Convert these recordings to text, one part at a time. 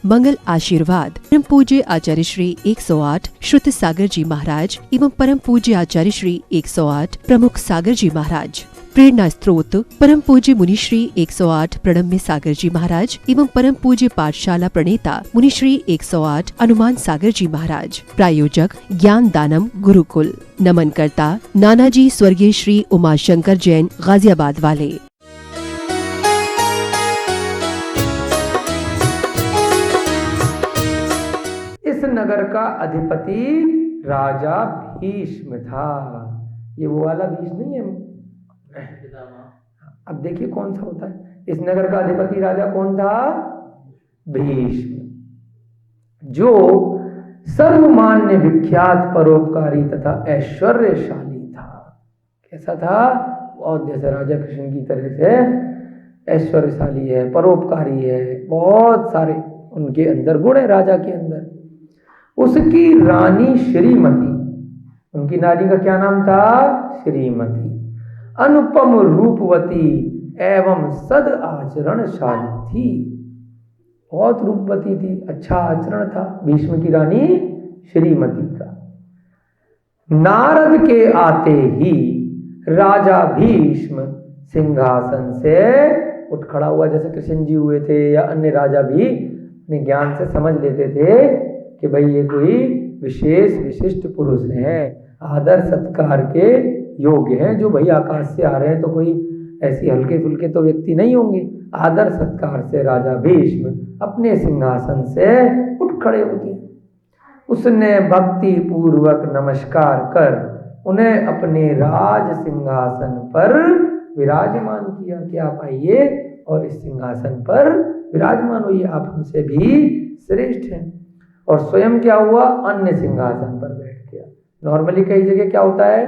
मंगल आशीर्वाद परम पूज्य आचार्य श्री 108 श्रुत सागर जी महाराज एवं परम पूज्य आचार्य श्री 108 प्रमुख सागर जी महाराज। प्रेरणा स्त्रोत परम पूज्य मुनि श्री 108 प्रणम्य सागर जी महाराज एवं परम पूज्य पाठशाला प्रणेता मुनि श्री 108 हनुमान सागर जी महाराज। प्रायोजक ज्ञान दानम गुरुकुल। नमन करता नानाजी स्वर्गीय श्री उमाशंकर जैन गाजियाबाद वाले। इस नगर का अधिपति राजा भीष्म था। ये वो वाला भीष्म नहीं है। अब देखिए कौन सा होता है। इस नगर का अधिपति राजा कौन था? भीष्म, जो सर्वमान्य विख्यात परोपकारी तथा ऐश्वर्यशाली था। कैसा था? बहुत जैसे राजा कृष्ण की तरह से ऐश्वर्यशाली है, परोपकारी है, बहुत सारे उनके अंदर गुण है राजा के अंदर। उसकी रानी श्रीमती, उनकी नारी का क्या नाम था? श्रीमती, अनुपम रूपवती एवं सद आचरणशाली थी। बहुत रूपवती थी, अच्छा आचरण था भीष्म की रानी श्रीमती का। नारद के आते ही राजा भीष्म सिंहासन से उठ खड़ा हुआ। जैसे कृष्ण जी हुए थे या अन्य राजा भी अपने ज्ञान से समझ लेते थे कि भाई ये कोई विशेष विशिष्ट पुरुष हैं, आदर सत्कार के योग्य हैं, जो भाई आकाश से आ रहे हैं तो कोई ऐसी हल्के फुल्के तो व्यक्ति नहीं होंगे। आदर सत्कार से राजा भीष्म अपने सिंहासन से उठ खड़े हो गए। उसने भक्ति पूर्वक नमस्कार कर उन्हें अपने राज सिंहासन पर विराजमान किया कि आप आइए और इस सिंहासन पर विराजमान होइए, आप हमसे भी श्रेष्ठ हैं। और स्वयं क्या हुआ? अन्य सिंहासन पर बैठ गया। नॉर्मली कई जगह क्या होता है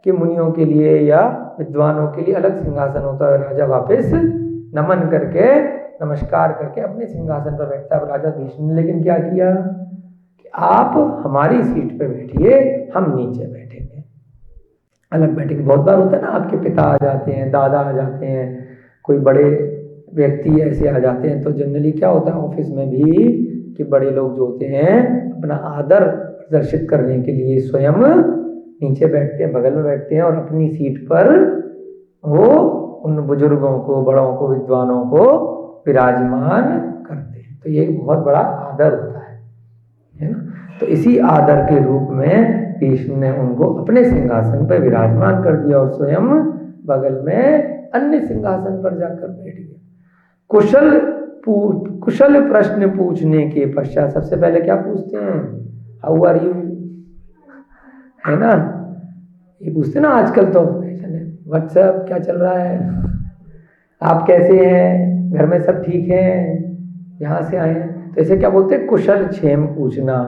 कि मुनियों के लिए या विद्वानों के लिए अलग सिंहासन होता है, राजा वापस नमन करके नमस्कार करके अपने सिंहासन पर बैठता है राजा भीष्म ने। लेकिन क्या किया कि आप हमारी सीट पे बैठिए, हम नीचे बैठेंगे, अलग बैठेंगे। बहुत बार होता है ना, आपके पिता आ जाते हैं, दादा आ जाते हैं, कोई बड़े व्यक्ति ऐसे आ जाते हैं, तो जनरली क्या होता है ऑफिस में भी कि बड़े लोग जो होते हैं अपना आदर प्रदर्शित करने के लिए स्वयं नीचे बैठते हैं, बगल में बैठते हैं और अपनी सीट पर वो उन बुजुर्गों को, बड़ों को, विद्वानों को विराजमान करते हैं। तो ये बहुत बड़ा आदर होता है ना। तो इसी आदर के रूप में भीष्म ने उनको अपने सिंहासन पर विराजमान कर दिया और स्वयं बगल में अन्य सिंहासन पर जाकर बैठ गया। कुशल प्रश्न पूछने के पश्चात सबसे पहले क्या पूछते हैं? हाउ आर यू, है ना, ये पूछते ना आजकल तो व्हाट्सएप क्या चल रहा है, आप कैसे हैं, घर में सब ठीक हैं, यहाँ से आए हैं। तो ऐसे क्या बोलते हैं? कुशल क्षेम पूछना,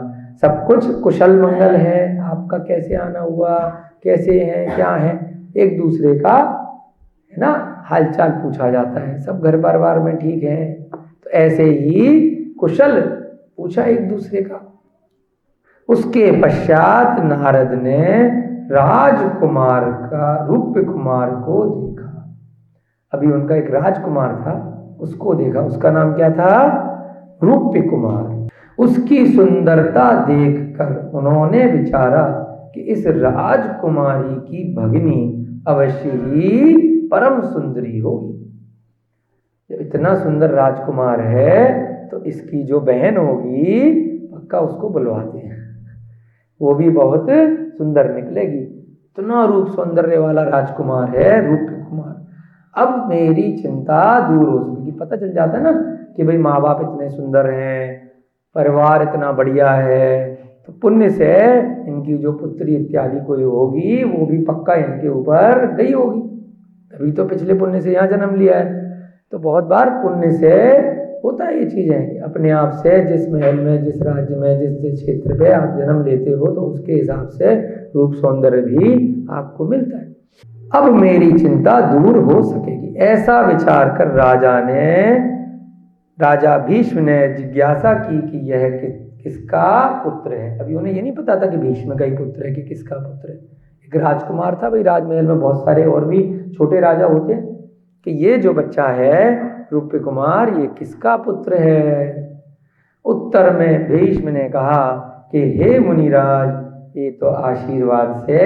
सब कुछ कुशल मंगल है, आपका कैसे आना हुआ, कैसे हैं, क्या है, एक दूसरे का है ना हालचाल पूछा जाता है, सब घर परिवार में ठीक है। तो ऐसे ही कुशल पूछा एक दूसरे का। उसके पश्चात नारद ने राजकुमार का, रूप्य कुमार को देखा। अभी उनका एक राजकुमार था, उसको देखा। उसका नाम क्या था? रूप्य कुमार। उसकी सुंदरता देखकर उन्होंने विचारा कि इस राजकुमारी की भगिनी अवश्य ही परम सुंदरी होगी। जब इतना सुंदर राजकुमार है तो इसकी जो बहन होगी पक्का उसको बुलवाते हैं, वो भी बहुत सुंदर निकलेगी। इतना रूप सौंदर्य वाला राजकुमार है रूप्य कुमार। अब मेरी चिंता दूर हो सकेगी। पता चल जाता है ना कि भाई माँ बाप इतने सुंदर हैं, परिवार इतना बढ़िया है, तो पुण्य से इनकी जो पुत्री इत्यादि कोई होगी वो भी पक्का इनके ऊपर गई होगी, तभी तो पिछले पुण्य से यहाँ जन्म लिया है। तो बहुत बार पुण्य से होता है ये चीजें, अपने आप से जिस महल में, जिस राज्य में, जिस क्षेत्र पे आप जन्म लेते हो तो उसके हिसाब से रूप सौंदर्य भी आपको मिलता है। अब मेरी चिंता दूर हो सकेगी, ऐसा विचार कर राजा भीष्म ने जिज्ञासा की कि यह किसका पुत्र है। अभी उन्हें ये नहीं पता था कि भीष्म का ही पुत्र है कि किसका पुत्र है। एक राजकुमार था, भाई राजमहल में बहुत सारे और भी छोटे राजा होते हैं, कि ये जो बच्चा है रूप्य कुमार ये किसका पुत्र है। उत्तर में भीष्म ने कहा कि हे मुनिराज, ये तो आशीर्वाद से,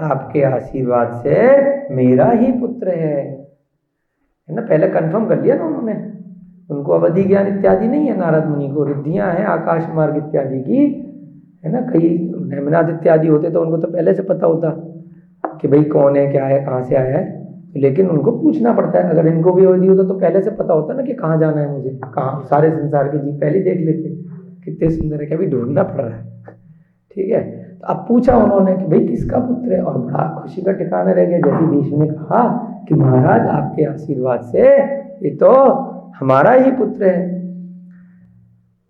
आपके आशीर्वाद से मेरा ही पुत्र है ना। पहले कंफर्म कर लिया ना उन्होंने, उनको अवधि ज्ञान इत्यादि नहीं है नारद मुनि को, रिद्धियां हैं आकाश मार्ग इत्यादि की, है ना। कई नेमनाथ इत्यादि होते तो उनको तो पहले से पता होता कि भाई कौन है, क्या है, कहाँ से आया है, लेकिन उनको पूछना पड़ता है। अगर इनको भी अवधि होता तो पहले से पता होता ना कि कहाँ जाना है मुझे, कहाँ, सारे संसार के जीव पहले देख लेते कितने सुंदर है, क्या भी ढूंढना पड़ रहा है। ठीक है, तो अब पूछा उन्होंने कि भाई किसका पुत्र है, और बड़ा खुशी का ठिकाना रह गया। जैसे भीष्म ने कहा कि महाराज आपके आशीर्वाद से ये तो हमारा ही पुत्र है।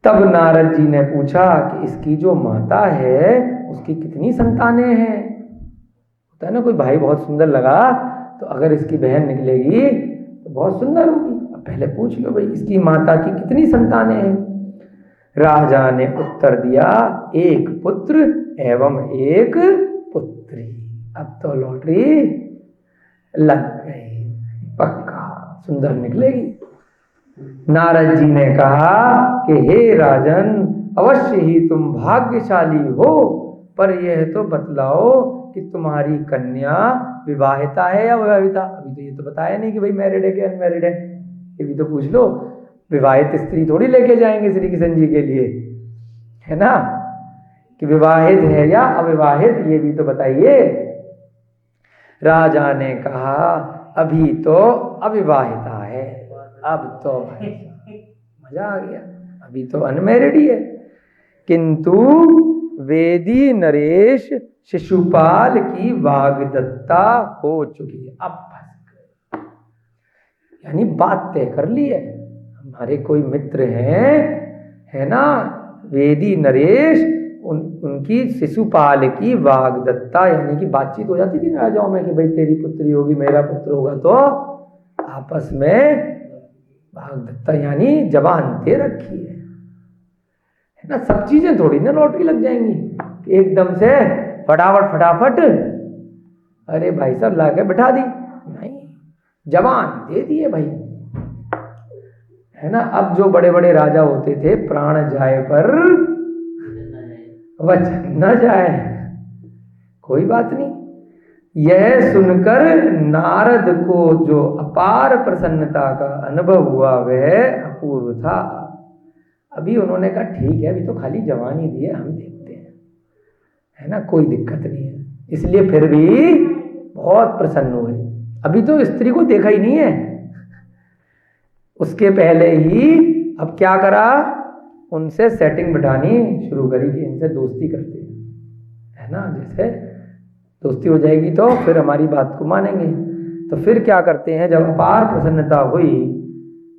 तब नारद जी ने पूछा कि इसकी जो माता है उसकी कितनी संतानें हैं। होता है ना, कोई भाई बहुत सुंदर लगा तो अगर इसकी बहन निकलेगी तो बहुत सुंदर होगी। अब पहले पूछ लो भाई इसकी माता की कितनी संतानें हैं। राजा ने उत्तर दिया, एक पुत्र एवं एक पुत्री। अब तो लॉटरी लग गई, पक्का सुंदर निकलेगी। नारद जी ने कहा कि हे राजन, अवश्य ही तुम भाग्यशाली हो, पर यह तो बतलाओ कि तुम्हारी कन्या विवाहिता है या अविवाहिता। अभी तो ये तो बताया नहीं कि भाई मैरिड है कि अनमैरिड है, ये भी तो पूछ लो। विवाहित स्त्री थोड़ी लेके जाएंगे श्री कृष्ण जी के लिए, है ना, कि विवाहित है या अविवाहित, ये भी तो बताइए। राजा ने कहा अभी तो अविवाहिता है। अब तो मजा आ गया, अभी तो अनमैरिड ही है। किंतु वेदी नरेश शिशुपाल की वाग्दत्ता हो चुकी है। अब फंस गए, यानी बात तय कर ली है। हमारे कोई मित्र हैं, है ना, वेदी नरेश, उनकी शिशुपाल की वाग्दत्ता, यानी कि बातचीत हो जाती थी ना राजाओं में कि भाई तेरी पुत्री होगी, मेरा पुत्र होगा, तो आपस में वाग्दत्ता यानी जबान दे रखी है ना। सब चीजें थोड़ी ना लॉटरी लग जाएंगी कि एकदम से फटाफट अरे भाई साहब लाके बैठा दी, नहीं, जबान दे दिए भाई, है ना। अब जो बड़े बड़े राजा होते थे, प्राण जाए पर वचन न जाए, कोई बात नहीं। यह सुनकर नारद को जो अपार प्रसन्नता का अनुभव हुआ वह अपूर्व था। अभी उन्होंने कहा ठीक है, अभी तो खाली जवानी दी है, हम देखते हैं, है ना, कोई दिक्कत नहीं है। इसलिए फिर भी बहुत प्रसन्न हुए। अभी तो स्त्री को देखा ही नहीं है, उसके पहले ही अब क्या करा, उनसे सेटिंग बिठानी शुरू करी कि इनसे दोस्ती करते हैं, है ना। जैसे दोस्ती हो जाएगी तो फिर हमारी बात को मानेंगे। तो फिर क्या करते हैं, जब अपार प्रसन्नता हुई,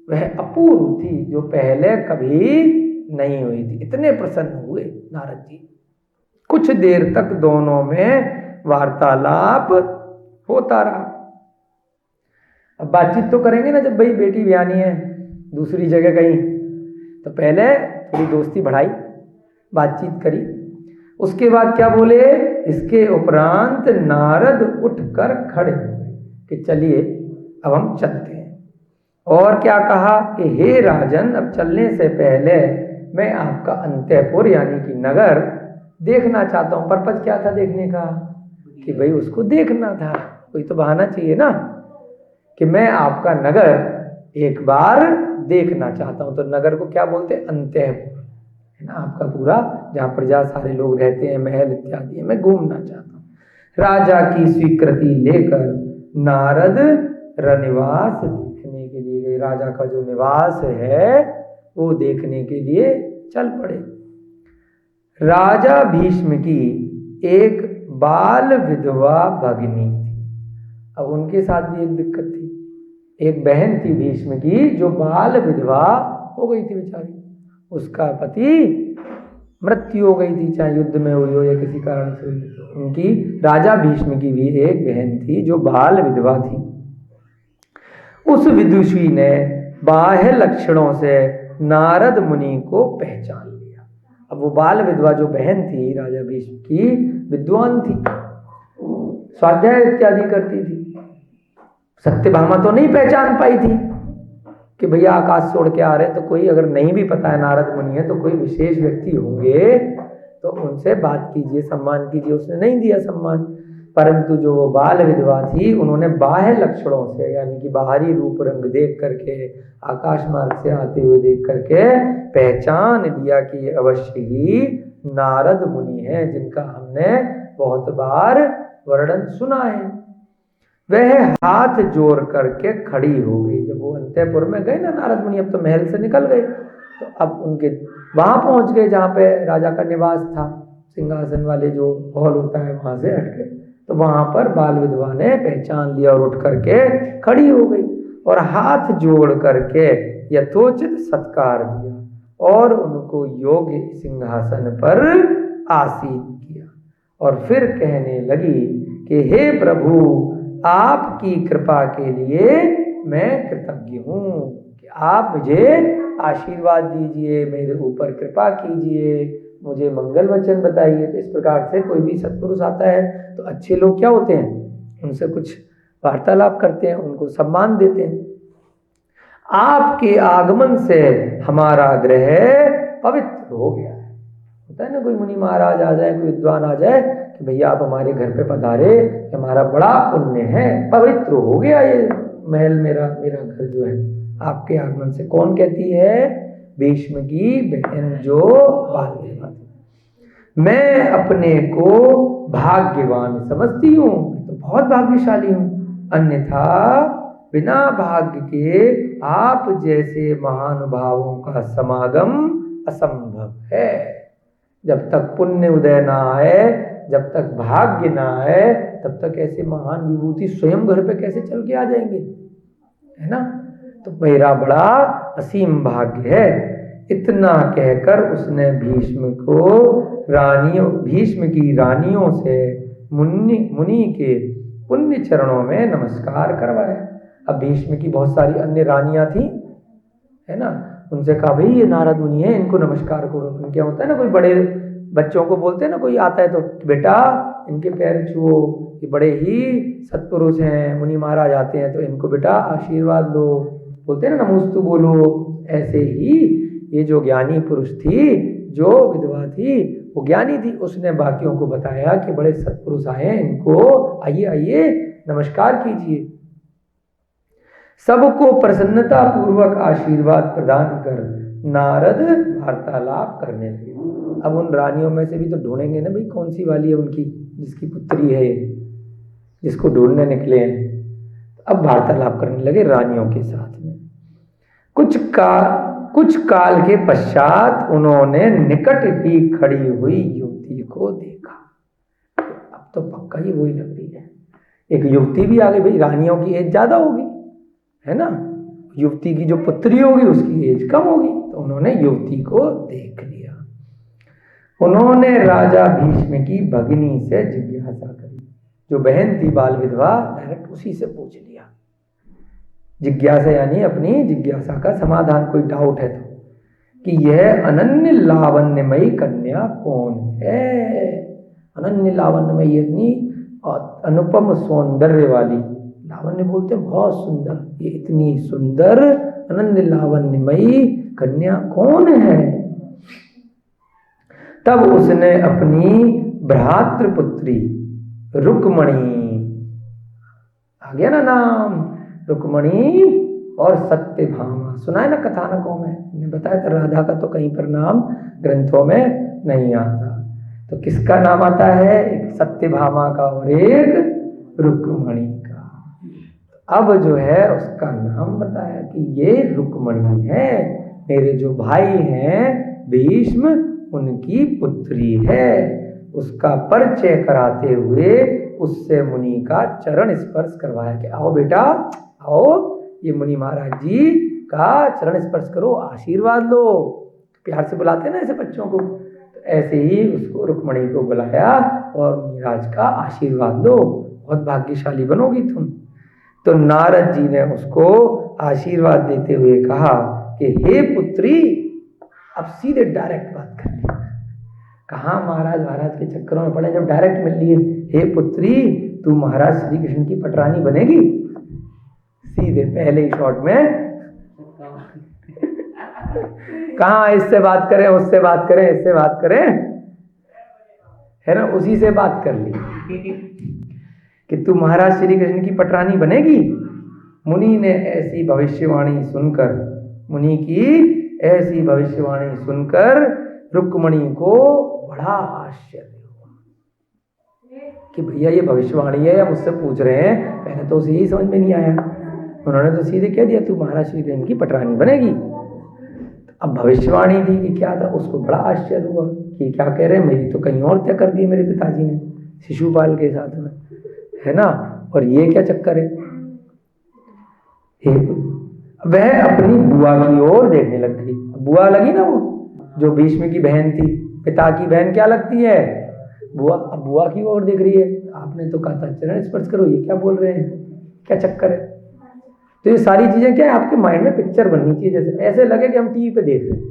वह अपूर्व थी जो पहले कभी नहीं हुई थी। इतने प्रसन्न हुए नारद जी। कुछ देर तक दोनों में वार्तालाप होता रहा। अब बातचीत तो करेंगे ना, जब भाई बेटी ब्यानी है दूसरी जगह कहीं, तो पहले थोड़ी दोस्ती बढ़ाई, बातचीत करी। उसके बाद क्या बोले, इसके उपरांत नारद उठकर खड़े हुए कि चलिए अब हम चलते हैं। और क्या कहा कि हे राजन, अब चलने से पहले मैं आपका अंतःपुर यानी कि नगर देखना चाहता हूँ। पर्पज क्या था देखने का, कि भाई उसको देखना था, कोई तो बहाना चाहिए ना, कि मैं आपका नगर एक बार देखना चाहता हूँ। तो नगर को क्या बोलते हैं, अंतःपुर, है ना, आपका पूरा जहाँ प्रजा सारे लोग रहते हैं, महल इत्यादि, मैं घूमना चाहता हूँ। राजा की स्वीकृति लेकर नारद रनिवास देखने के लिए गए। राजा का जो निवास है वो देखने के लिए चल पड़े। राजा भीष्म की एक बाल विधवा भगिनी थी। अब उनके साथ भी एक दिक्कत थी, एक बहन थी भीष्म की जो बाल विधवा हो गई थी बेचारी, उसका पति मृत्यु हो गई थी, चाहे युद्ध में हुई हो या किसी कारण से हुई। उनकी राजा भीष्म की भी एक बहन थी जो बाल विधवा थी। उस विदुषी ने बाह्य लक्षणों से नारद मुनि को पहचान लिया। अब वो बाल विधवा जो बहन थी राजा भीष्म की, विद्वान थी, स्वाध्याय इत्यादि करती थी। सत्यभामा तो नहीं पहचान पाई थी, कि भैया आकाश से उड़ के आ रहे, तो कोई अगर नहीं भी पता है नारद मुनि है तो कोई विशेष व्यक्ति होंगे तो उनसे बात कीजिए, सम्मान कीजिए। उसने नहीं दिया सम्मान, परंतु जो वो बाल विधवा थी उन्होंने बाह्य लक्षणों से, यानी कि बाहरी रूप रंग देख करके, आकाश मार्ग से आते हुए देख करके पहचान लिया कि ये अवश्य ही नारद मुनि है, जिनका हमने बहुत बार वर्णन सुना है। वह हाथ जोड़ करके खड़ी हो गई। जब वो अंतःपुर में गए ना नारद मुनि, अब तो महल से निकल गए, तो अब उनके वहां पहुंच गए जहाँ पे राजा का निवास था, सिंहासन वाले जो हॉल होता है वहां से हट गए। तो वहां पर बाल विधवा ने पहचान लिया और उठ करके खड़ी हो गई और हाथ जोड़ करके यथोचित सत्कार दिया और उनको योग्य सिंहासन पर आसीन किया। और फिर कहने लगी कि हे प्रभु, आपकी कृपा के लिए मैं कृतज्ञ हूँ कि आप मुझे आशीर्वाद दीजिए, मेरे ऊपर कृपा कीजिए, मुझे मंगल वचन बताइए। तो इस प्रकार से कोई भी सत्पुरुष आता है तो अच्छे लोग क्या होते हैं, उनसे कुछ वार्तालाप करते हैं, उनको सम्मान देते हैं। आपके आगमन से हमारा ग्रह पवित्र हो गया है। होता है ना, कोई मुनि महाराज आ जाए, कोई विद्वान आ जाए कि भैया आप हमारे घर पे पधारे, हमारा बड़ा पुण्य है, पवित्र हो गया ये महल, मेरा घर जो है आपके आगमन से। कौन कहती है? भीष्म की बहन जो बाल विधवा थी। मैं अपने को भाग्यवान समझती हूँ, तो बहुत भाग्यशाली हूँ, अन्यथा बिना भाग्य के आप जैसे महानुभावों का समागम असंभव है। जब तक पुण्य उदय ना आए, जब तक भाग्य ना आए, तब तक ऐसे महान विभूति स्वयं घर पे कैसे चल के आ जाएंगे, है ना। तो मेरा बड़ा असीम भाग्य है। इतना कहकर उसने भीष्म की रानियों से मुनि के पुण्य चरणों में नमस्कार करवाया। अब भीष्म की बहुत सारी अन्य रानियां थी, है ना, उनसे कहा भाई ये नारद मुनि है, इनको नमस्कार करो। क्या होता है ना, कोई बड़े बच्चों को बोलते हैं ना, कोई आता है तो बेटा इनके पैर छुओ, ये बड़े ही सत्पुरुष हैं, मुनि महाराज आते हैं तो इनको बेटा आशीर्वाद लो, बोलते हैं ना, नमोस्तु बोलो। ऐसे ही ये जो ज्ञानी पुरुष थी, जो विधवा थी, वो ज्ञानी थी, उसने बाकियों को बताया कि बड़े सत्पुरुष आए हैं, इनको आइए आइए नमस्कार कीजिए। सबको प्रसन्नता पूर्वक आशीर्वाद प्रदान कर नारद वार्तालाप करने लगे। अब उन रानियों में से भी तो ढूंढेंगे ना भाई कौन सी वाली है उनकी, जिसकी पुत्री है, जिसको ढूंढने निकले हैं। अब वार्तालाप करने लगे रानियों के साथ में। कुछ काल के पश्चात उन्होंने निकट ही खड़ी हुई युवती को देखा। अब तो पक्का ही वही लग रही है। एक युवती भी आ गई, भाई रानियों की एज ज्यादा होगी, है ना, युवती की जो पुत्री होगी उसकी एज कम होगी। तो उन्होंने युवती को देख लिया। उन्होंने राजा भीष्म की भगिनी से जिज्ञासा करी, जो बहन थी बाल विधवा, डायरेक्ट उसी से पूछ लिया। जिज्ञासा यानी अपनी जिज्ञासा का समाधान, कोई डाउट है तो, कि यह अनन्य लावण्यमयी कन्या कौन है। अनन्य लावण्यमयी इतनी अनुपम सौंदर्य वाली, लावण्य बोलते हैं बहुत सुंदर, ये इतनी सुंदर अनन्य लावण्यमयी कन्या कौन है। तब उसने अपनी भ्रातृपुत्री रुक्मणी, आ गया ना नाम, रुक्मणी और सत्यभामा, सुना है ना कथानकों में, मैंने बताया था राधा का तो कहीं पर नाम ग्रंथों में नहीं आता। तो किसका नाम आता है? एक सत्यभामा का और एक रुक्मणी का। अब जो है उसका नाम बताया कि ये रुक्मणी है, मेरे जो भाई हैं भीष्म, उनकी पुत्री है। उसका परिचय कराते हुए उससे मुनि का चरण स्पर्श करवाया कि आओ बेटा आओ, ये मुनि महाराज जी का चरण स्पर्श करो, आशीर्वाद लो। प्यार से बुलाते हैं ना ऐसे बच्चों को, तो ऐसे ही उसको रुक्मणी को बुलाया और मुनिराज का आशीर्वाद लो, बहुत भाग्यशाली बनोगी तुम। तो नारद जी ने उसको आशीर्वाद देते हुए कहा कि हे पुत्री, अब सीधे डायरेक्ट बात कर ली। कहाँ महाराज के चक्करों में पड़े, जब डायरेक्ट मिल लिए, हे पुत्री तू महाराज श्री कृष्ण की पटरानी बनेगी। सीधे पहले ही शॉट में कहाँ इससे बात करें, उससे बात करें, इससे बात करें, है ना, उसी से बात कर ली कि तू महाराज श्री कृष्ण की पटरानी बनेगी। मुनि ने ऐसी भविष्यवाणी सुनकर, मुनि की ऐसी भविष्यवाणी सुनकर रुक्मणी को बड़ा आश्चर्य हुआ कि भैया ये भविष्यवाणी है या मुझसे पूछ रहे हैं। पहले तो उसे यही समझ में नहीं आया, उन्होंने तो सीधे कह दिया तू महाराज श्री कृष्ण की पटरानी बनेगी। अब भविष्यवाणी थी कि क्या था, उसको बड़ा आश्चर्य हुआ कि क्या कह रहे हैं, मेरी तो कहीं और तय कर दी मेरे पिताजी ने शिशुपाल के साथ में, है ना, और ये क्या चक्कर है। वह अपनी बुआ की ओर देखने लग गई। बुआ लगी ना, वो जो भीष्म की बहन थी, पिता की बहन क्या लगती है, बुआ। अब बुआ की ओर देख रही है। आपने तो कहा था चरण स्पर्श करो, ये क्या बोल रहे हैं, क्या चक्कर है। तो ये सारी चीजें क्या है, आपके माइंड में पिक्चर बननी चाहिए, जैसे ऐसे लगे कि हम टीवी पे देख रहे हैं,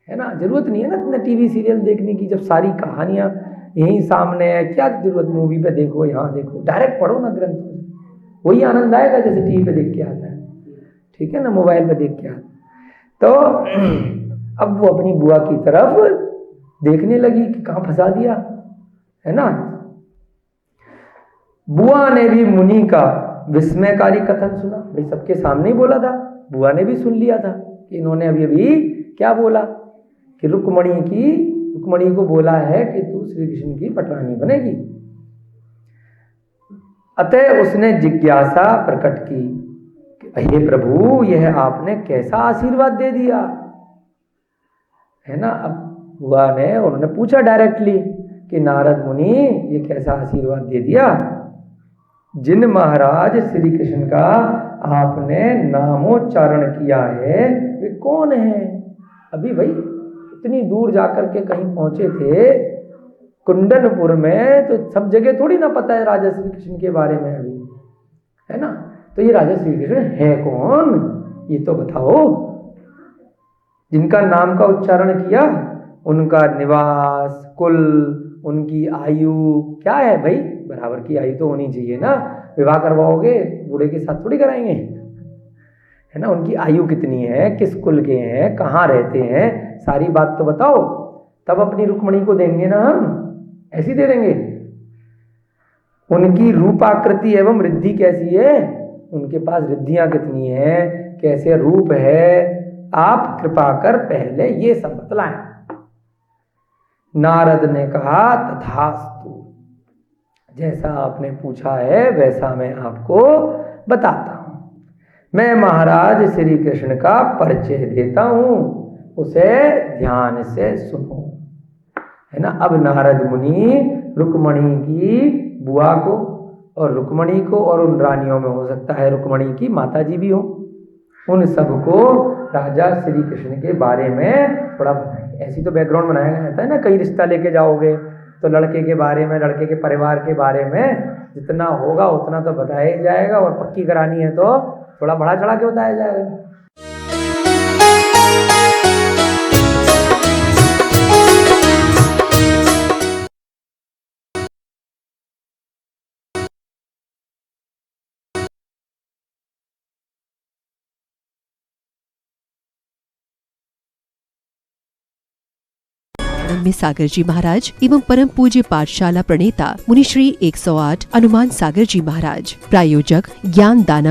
है ना। जरूरत नहीं है ना इतने टीवी सीरियल देखने की, जब सारी कहानियां यहीं सामने है, क्या जरूरत मूवी पे देखो, यहाँ देखो, डायरेक्ट पढ़ो ना ग्रंथ, वही आनंद आएगा जैसे टीवी पे देख के आता है, ठीक है ना, मोबाइल पे देख के आता। तो अब वो अपनी बुआ की तरफ देखने लगी कि कहाँ फंसा दिया, है ना। बुआ ने भी मुनि का विस्मयकारी कथन सुना। भाई सबके सामने ही बोला था, बुआ ने भी सुन लिया था कि इन्होंने अभी अभी क्या बोला कि रुक्मणी को बोला है कि तू श्री कृष्ण की पटरानी बनेगी। अतः उसने जिज्ञासा प्रकट की कि हे प्रभु, यह आपने कैसा आशीर्वाद दे दिया, है ना। अब बुआ ने, उन्होंने पूछा डायरेक्टली कि नारद मुनि ये कैसा आशीर्वाद दे दिया, जिन महाराज श्री कृष्ण का आपने नामोच्चारण किया है वे कौन है। अभी भाई इतनी दूर जाकर के कहीं पहुंचे थे कुंडनपुर में, तो सब जगह थोड़ी ना पता है राजा श्री कृष्ण के बारे में अभी, है ना। तो ये राजा श्री कृष्ण है कौन, ये तो बताओ। जिनका नाम का उच्चारण किया, उनका निवास, कुल, उनकी आयु क्या है भाई, बराबर की आयु तो होनी चाहिए ना। विवाह करवाओगे बूढ़े के साथ थोड़ी कराएंगे, है ना। उनकी आयु कितनी है, किस कुल के हैं, कहाँ रहते हैं, सारी बात तो बताओ, तब अपनी रुक्मणी को देंगे ना हम, ऐसी दे देंगे। उनकी रूपाकृति एवं रिद्धि कैसी है, उनके पास रिद्धियां कितनी है, कैसे रूप है, आप कृपा कर पहले ये सब बतलाएं। नारद ने कहा तथास्तु, जैसा आपने पूछा है वैसा मैं आपको बताता हूं। मैं महाराज श्री कृष्ण का परिचय देता हूं, उसे ध्यान से सुनो, है ना। अब नारद मुनि रुक्मणी की बुआ को और रुक्मणी को, और उन रानियों में हो सकता है रुक्मणी की माता जी भी हो, उन सबको राजा श्री कृष्ण के बारे में थोड़ा बताएंगे। ऐसी तो बैकग्राउंड बनाया जाता है ना, कहीं रिश्ता लेके जाओगे तो लड़के के बारे में, लड़के के परिवार के बारे में जितना होगा उतना तो बताया ही जाएगा, और पक्की करानी है तो थोड़ा बढ़ा चढ़ा के बताया जाएगा। में सागर जी महाराज एवं परम पूज्य पाठशाला प्रणेता मुनिश्री 108 हनुमान सागर जी महाराज। प्रायोजक ज्ञान दानम